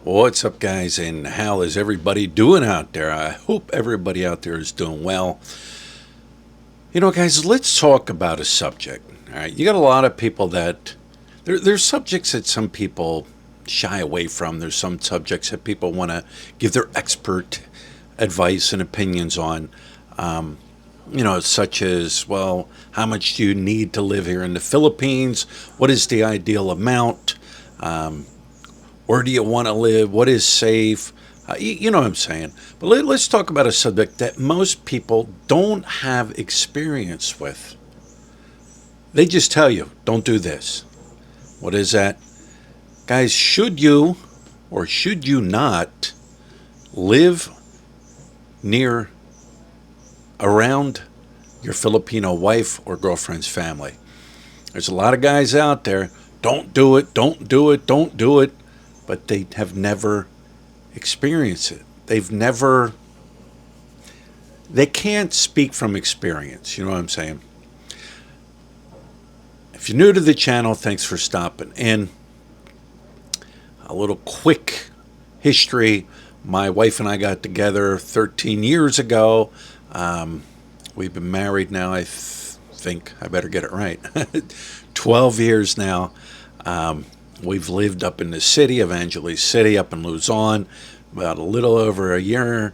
What's up, guys, and how is everybody doing out there? I hope everybody out there is doing well. Guys, let's talk about a subject. All right, you got a lot of people that there's subjects that some people shy away from. There's some subjects that people want to give their expert advice and opinions on. Such as, well, how much do you need to live here in the Philippines? What is the ideal amount? Where do you want to live? What is safe? You know what I'm saying. But let's talk about a subject that most people don't have experience with. They just tell you, don't do this. What is that? Guys, should you or should you not live near, around your Filipino wife or girlfriend's family? There's a lot of guys out there, don't do it, don't do it, don't do it. But they have never experienced it. They can't speak from experience. You know what I'm saying? If you're new to the channel, thanks for stopping in. A little quick history. My wife and I got together 13 years ago. We've been married now, I think, I better get it right, 12 years now. We've lived up in the city, Evangeles City, up in Luzon, about a little over a year.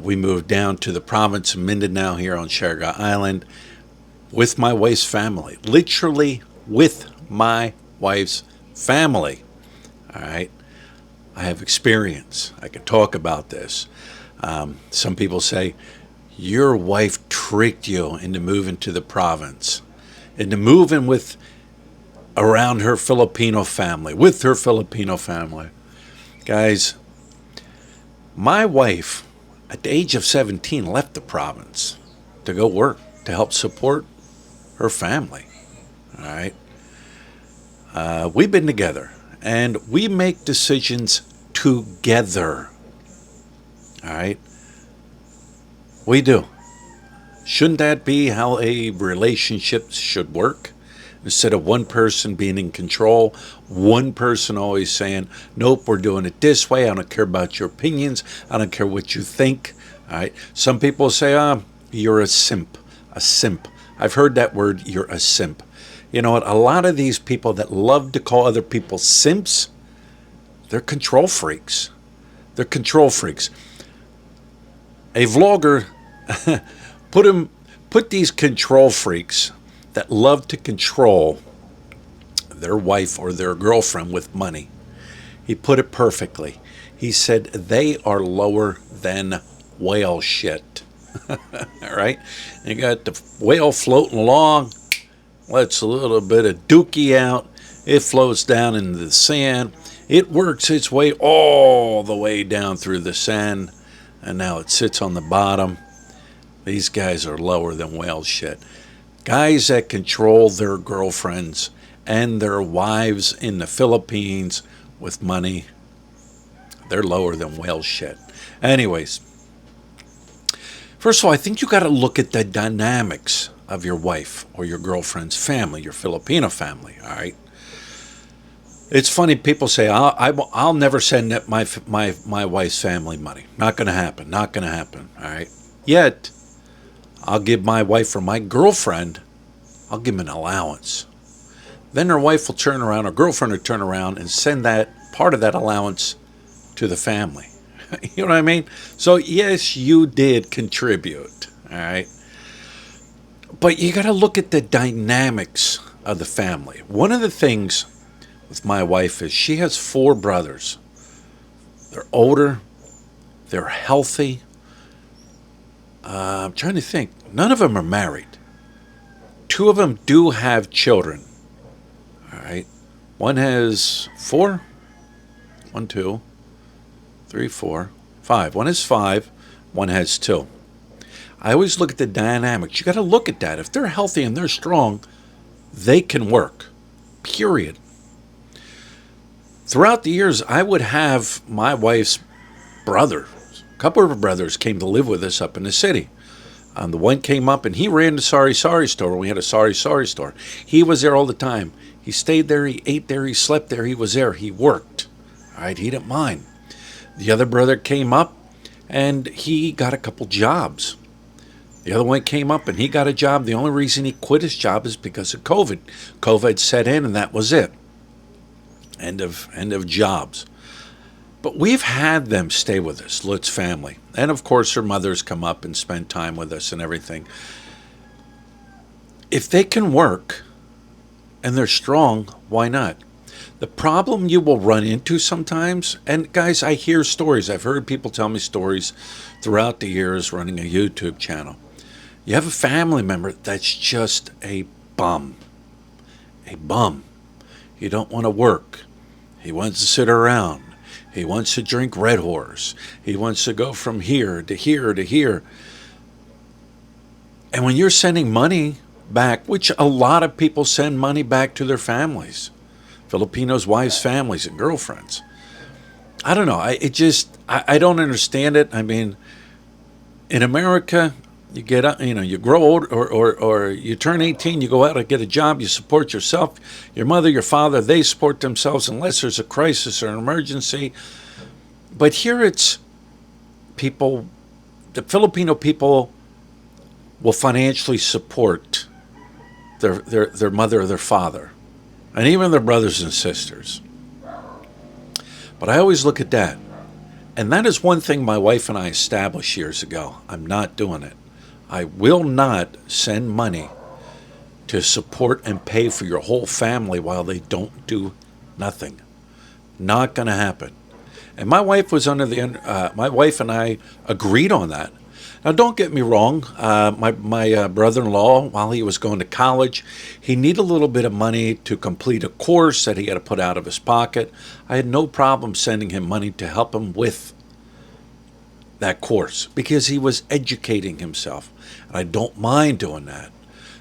We moved down to the province of Mindanao here on Siargao Island with my wife's family. Literally with my wife's family. All right. I have experience. I can talk about this. Some people say, your wife tricked you into moving to the province, into moving around her Filipino family, with her Filipino family. Guys, my wife, at the age of 17, left the province to go work, to help support her family. All right? We've been together, and we make decisions together. All right? We do. Shouldn't that be how a relationship should work? Instead of one person being in control, one person always saying, nope, we're doing it this way. I don't care about your opinions. I don't care what you think. All right. Some people say, you're a simp. A simp. I've heard that word, you're a simp. You know what? A lot of these people that love to call other people simps, they're control freaks. They're control freaks. A vlogger put these control freaks that love to control their wife or their girlfriend with money. He put it perfectly. He said they are lower than whale shit. All right? You got the whale floating along, lets a little bit of dookie out. It floats down into the sand. It works its way all the way down through the sand, and now it sits on the bottom. These guys are lower than whale shit. Guys that control their girlfriends and their wives in the Philippines with money, they're lower than whale shit. Anyways, first of all, I think you got to look at the dynamics of your wife or your girlfriend's family, your Filipino family, all right? It's funny, people say, I'll never send my wife's family money. Not going to happen, not going to happen, all right? Yet, I'll give my wife or my girlfriend, I'll give them an allowance. Then her wife will turn around, or girlfriend will turn around and send that part of that allowance to the family. You know what I mean? So yes, you did contribute, all right? But you got to look at the dynamics of the family. One of the things with my wife is she has 4 brothers. They're older, they're healthy. I'm trying to think. None of them are married. 2 of them do have children. All right. One has 4. 1, 2, 3, 4, 5. One has 5. One has 2. I always look at the dynamics. You got to look at that. If they're healthy and they're strong, they can work. Period. Throughout the years, I would have my wife's brother. A couple of her brothers came to live with us up in the city. The one came up and he ran the Sorry Sorry store. We had a Sorry Sorry store. He was there all the time. He stayed there, he ate there, he slept there, he was there, he worked. All right, he didn't mind. The other brother came up and he got a couple jobs. The other one came up and he got a job. The only reason he quit his job is because of COVID. COVID set in and that was it. End of jobs. But we've had them stay with us, Lut's family. And of course, her mothers come up and spend time with us and everything. If they can work and they're strong, why not? The problem you will run into sometimes, and guys, I hear stories. I've heard people tell me stories throughout the years running a YouTube channel. You have a family member that's just a bum. A bum. You don't want to work. He wants to sit around. He wants to drink Red Horse. He wants to go from here to here to here. And when you're sending money back, which a lot of people send money back to their families, Filipinos' wives, families, and girlfriends. I don't know. I don't understand it. I mean, in America, you get up, you grow old, or you turn 18, you go out and get a job, you support yourself, your mother, your father, they support themselves unless there's a crisis or an emergency. But here it's people, the Filipino people will financially support their mother or their father, and even their brothers and sisters. But I always look at that. And that is one thing my wife and I established years ago. I'm not doing it. I will not send money to support and pay for your whole family while they don't do nothing. Not going to happen. And my wife was my wife and I agreed on that. Now, don't get me wrong. My brother-in-law, while he was going to college, he needed a little bit of money to complete a course that he had to put out of his pocket. I had no problem sending him money to help him with that course because he was educating himself. And I don't mind doing that.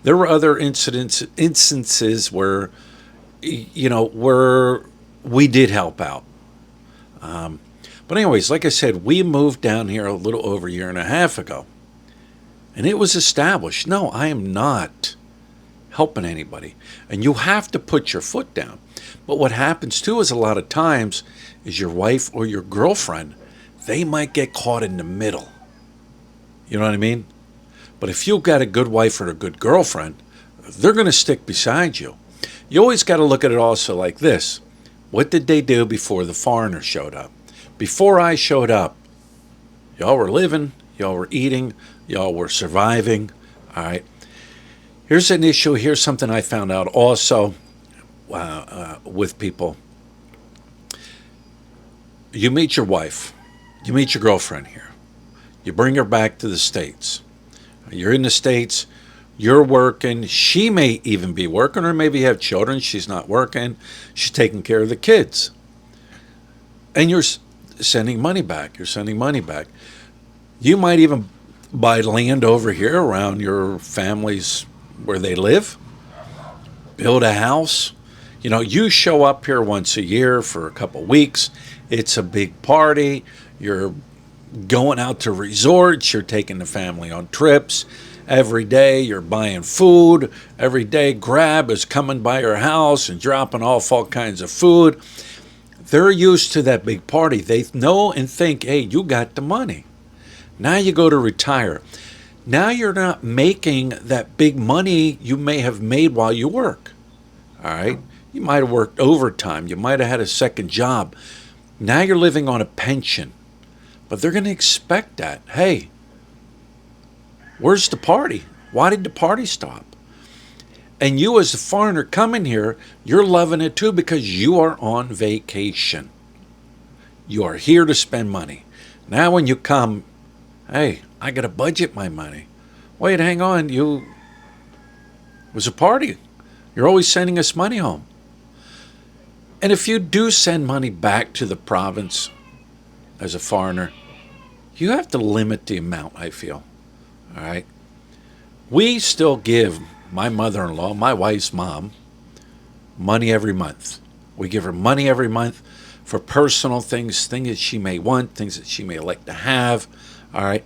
There were other instances where, where we did help out. But anyways, like I said, we moved down here a little over a year and a half ago. And it was established. No, I am not helping anybody. And you have to put your foot down. But what happens too is a lot of times is your wife or your girlfriend, they might get caught in the middle. You know what I mean? But if you've got a good wife or a good girlfriend, they're going to stick beside you. You always got to look at it also like this. What did they do before the foreigner showed up? Before I showed up, y'all were living, y'all were eating, y'all were surviving. All right. Here's an issue. Here's something I found out also with people. You meet your wife. You meet your girlfriend here. You bring her back to the States. You're in the States. You're working. She may even be working, or maybe you have children. She's not working. She's taking care of the kids. And you're sending money back. You're sending money back. You might even buy land over here around your family's where they live. Build a house. You show up here once a year for a couple weeks. It's a big party. You're going out to resorts. You're taking the family on trips. Every day you're buying food. Every day Grab is coming by your house and dropping off all kinds of food. They're used to that big party. They know and think, hey, you got the money. Now you go to retire. Now you're not making that big money you may have made while you work. All right? You might have worked overtime. You might have had a second job. Now you're living on a pension. But they're going to expect that. Hey, where's the party? Why did the party stop? And you as a foreigner coming here, you're loving it too because you are on vacation. You are here to spend money. Now when you come, hey, I got to budget my money. Wait, hang on. It was a party. You're always sending us money home. And if you do send money back to the province as a foreigner, you have to limit the amount, I feel. All right? We still give my mother-in-law, my wife's mom, money every month. We give her money every month for personal things that she may want, things that she may like to have. All right?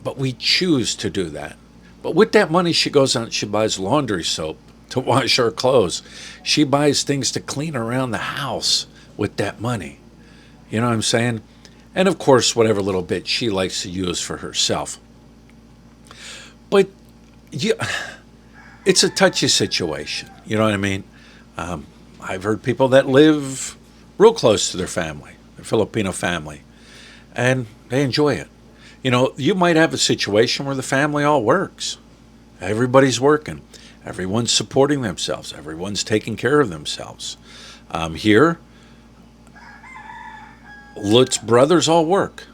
But we choose to do that. But with that money, she goes out and she buys laundry soap to wash her clothes. She buys things to clean around the house. with that money. You know what I'm saying? And of course, whatever little bit she likes to use for herself. But you, it's a touchy situation. You know what I mean? I've heard people that live real close to their family, their Filipino family, and they enjoy it. You know, you might have a situation where the family all works. Everybody's working. Everyone's supporting themselves. Everyone's taking care of themselves. Here, Lut's brothers all work.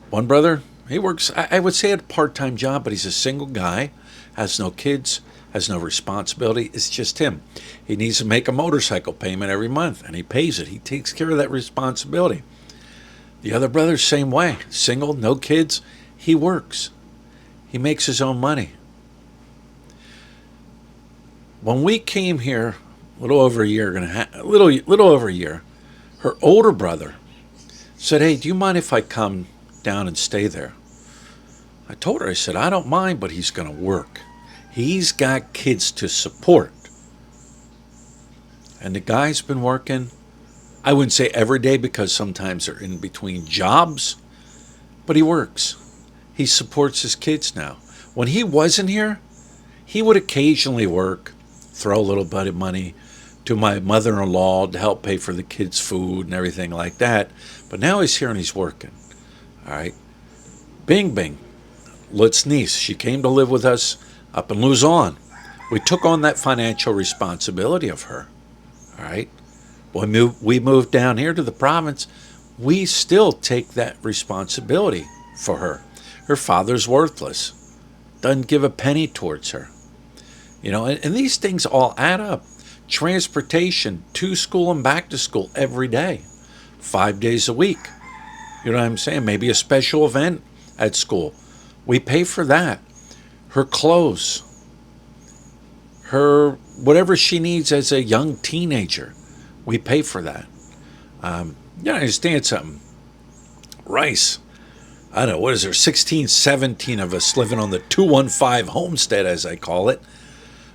One brother, he works, I would say, a part-time job, but he's a single guy, has no kids, has no responsibility. It's just him. He needs to make a motorcycle payment every month, and he pays it. He takes care of that responsibility. The other brother, same way. Single, no kids. He works. He makes his own money. When we came here, a little over a year, little over a year, her older brother said, "Hey, do you mind if I come down and stay there?" I told her, I said, "I don't mind, but he's going to work. He's got kids to support." And the guy's been working, I wouldn't say every day because sometimes they're in between jobs, but he works. He supports his kids now. When he wasn't here, he would occasionally work, throw a little bit of money to my mother-in-law to help pay for the kids' food and everything like that. But now he's here and he's working. All right. Bing Bing, Lut's niece, she came to live with us up in Luzon. We took on that financial responsibility of her. All right. When we moved down here to the province, we still take that responsibility for her. Her father's worthless. Doesn't give a penny towards her. You know, and these things all add up. Transportation to school and back to school every day, 5 days a week. You know what I'm saying? Maybe a special event at school. We pay for that. Her clothes, her whatever she needs as a young teenager, we pay for that. You understand something? Rice. I don't know, what is there, 16, 17 of us living on the 215 homestead, as I call it.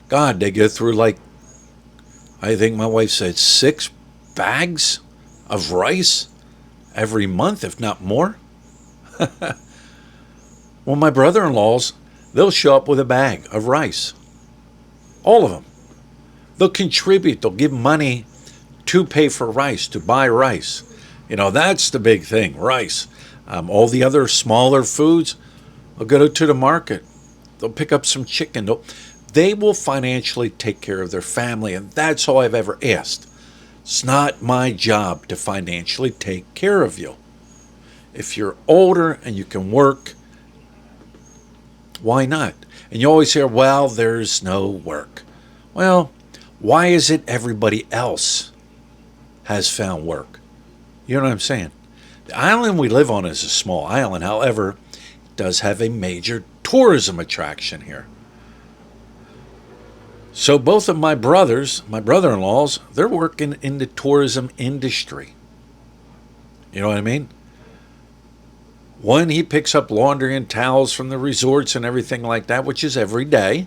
God, they go through like, I think my wife said 6 bags of rice every month, if not more. Well, my brother-in-laws, they'll show up with a bag of rice. All of them. They'll contribute. They'll give money to pay for rice, to buy rice. You know, that's the big thing, rice. All the other smaller foods, they'll go to the market. They'll pick up some chicken. They will financially take care of their family, and that's all I've ever asked. It's not my job to financially take care of you. If you're older and you can work, why not? And you always hear, well, there's no work. Well, why is it everybody else has found work? You know what I'm saying? The island we live on is a small island. However, it does have a major tourism attraction here. So both of my brothers, my brother-in-laws, they're working in the tourism industry. You know what I mean? One, he picks up laundry and towels from the resorts and everything like that, which is every day.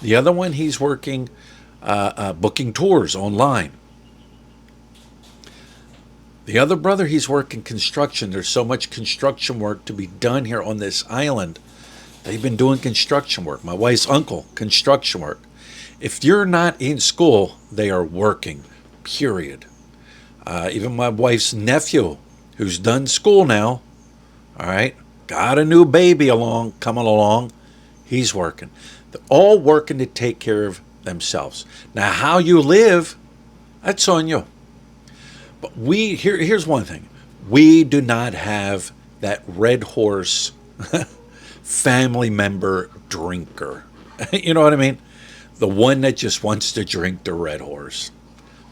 The other one, he's working, booking tours online. The other brother, he's working construction. There's so much construction work to be done here on this island. They've been doing construction work. My wife's uncle, construction work. If you're not in school, they are working, period. Even my wife's nephew, who's done school now, all right, got a new baby coming along, he's working. They're all working to take care of themselves. Now, how you live, that's on you. But here's one thing. We do not have that red horse family member drinker. You know what I mean? The one that just wants to drink the red horse.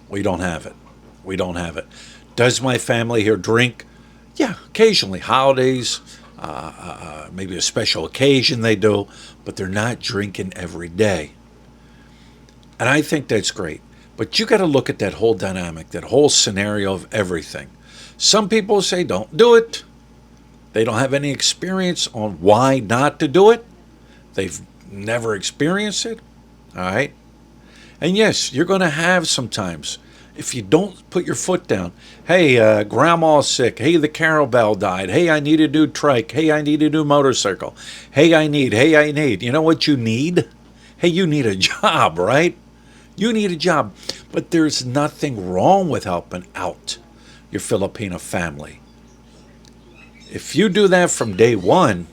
We don't have it. We don't have it. Does my family here drink? Yeah, occasionally. Holidays, maybe a special occasion they do, but they're not drinking every day. And I think that's great. But you got to look at that whole dynamic, that whole scenario of everything. Some people say don't do it. They don't have any experience on why not to do it. They've never experienced it. All right? And yes, you're going to have sometimes, If you don't put your foot down, hey, grandma's sick. Hey, the cowbell died. Hey, I need to do trike. Hey, I need to do motorcycle. Hey, I need. You know what you need? Hey, you need a job, right? You need a job. But there's nothing wrong with helping out your Filipino family. If you do that from day one,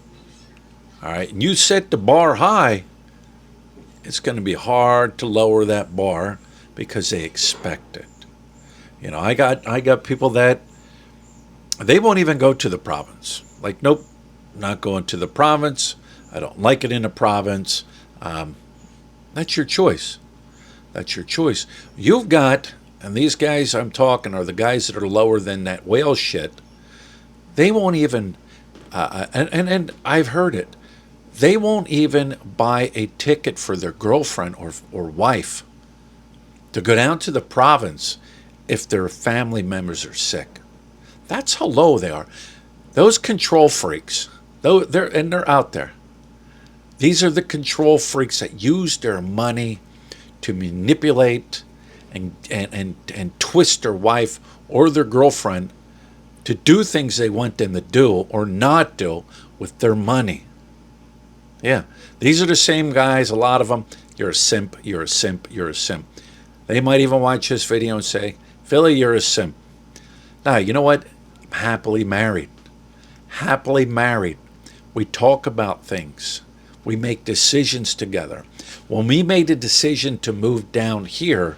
all right, and you set the bar high, it's going to be hard to lower that bar because they expect it. You know, I got people that they won't even go to the province. Like, nope, not going to the province. I don't like it in the province. That's your choice. That's your choice. You've got, and these guys I'm talking are the guys that are lower than that whale shit. They won't even, and I've heard it. They won't even buy a ticket for their girlfriend or wife to go down to the province if their family members are sick. That's how low they are. Those control freaks, though, they're out there. These are the control freaks that use their money to manipulate and twist their wife or their girlfriend to do things they want them to do or not do with their money. Yeah, these are the same guys, a lot of them. You're a simp, you're a simp, you're a simp. They might even watch this video and say, Philly, you're a simp. Now, you know what? I'm happily married. Happily married. We talk about things. We make decisions together. When we made a decision to move down here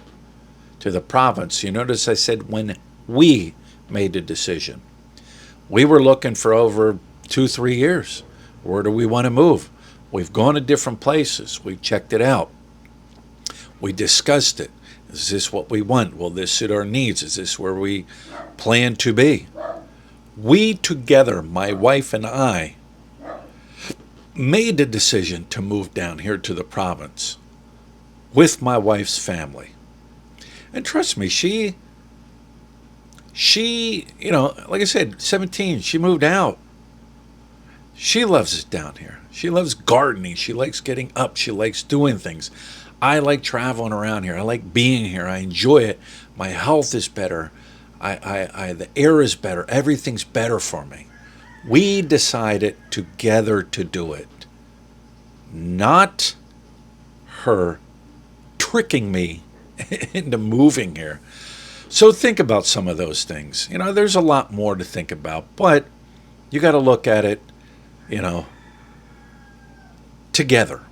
to the province, you notice I said when we made a decision. We were looking for over 2-3 years. Where do we want to move? We've gone to different places. We checked it out. We discussed it. Is this what we want? Will this suit our needs? Is this where we plan to be? We together, my wife and I, made the decision to move down here to the province with my wife's family. And trust me, she, you know, like I said, 17, she moved out. She loves it down here. She loves gardening. She likes getting up. She likes doing things. I like traveling around here. I like being here. I enjoy it. My health is better. The air is better. Everything's better for me. We decided together to do it. Not her tricking me into moving here. So think about some of those things. You know, there's a lot more to think about, but you got to look at it, you know, together.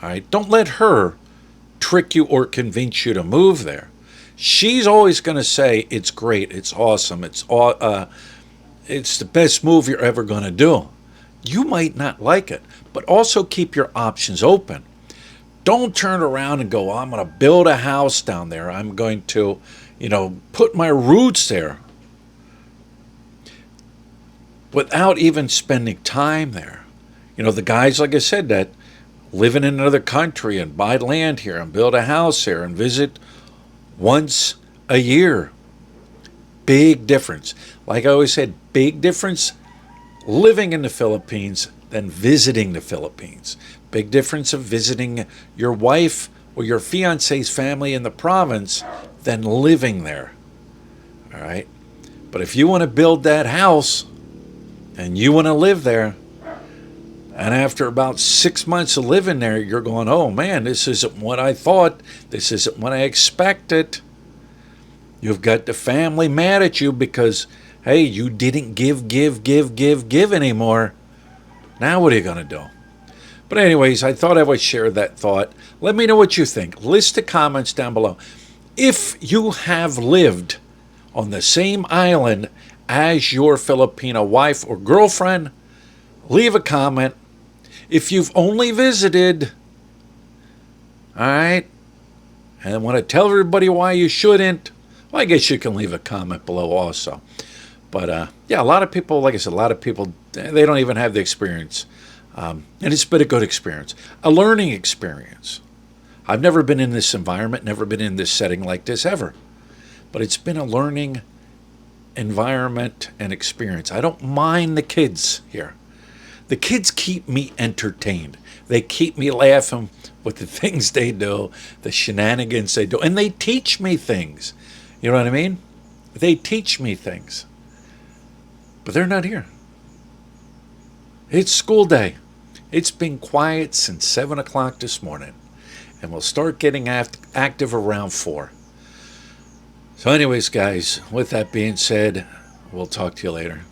All right? Don't let her trick you or convince you to move there. She's always going to say it's great, it's awesome, it's the best move you're ever going to do. You might not like it, but also keep your options open. Don't turn around and go, I'm going to build a house down there. I'm going to, you know, put my roots there without even spending time there. You know, the guys, like I said, that live in another country and buy land here and build a house here and visit once a year. Big difference. Like I always said, big difference living in the Philippines than visiting the Philippines. Big difference of visiting your wife or your fiance's family in the province than living there. All right? But if you want to build that house and you want to live there, and after about 6 months of living there, you're going, oh man, this isn't what I thought. This isn't what I expected. You've got the family mad at you because, hey, you didn't give anymore. Now what are you going to do? But anyways, I thought I would share that thought. Let me know what you think. List the comments down below. If you have lived on the same island as your Filipino wife or girlfriend, leave a comment. If you've only visited, all right, and want to tell everybody why you shouldn't, well, I guess you can leave a comment below also. But yeah, a lot of people, like I said, a lot of people, they don't even have the experience. And it's been a good experience, a learning experience. I've never been in this environment, never been in this setting like this ever. But it's been a learning environment and experience. I don't mind the kids here. The kids keep me entertained. They keep me laughing with the things they do, the shenanigans they do, and they teach me things. You know what I mean? They teach me things, but they're not here. It's school day. It's been quiet since 7 o'clock this morning, and we'll start getting active around 4. So anyways, guys, with that being said, we'll talk to you later.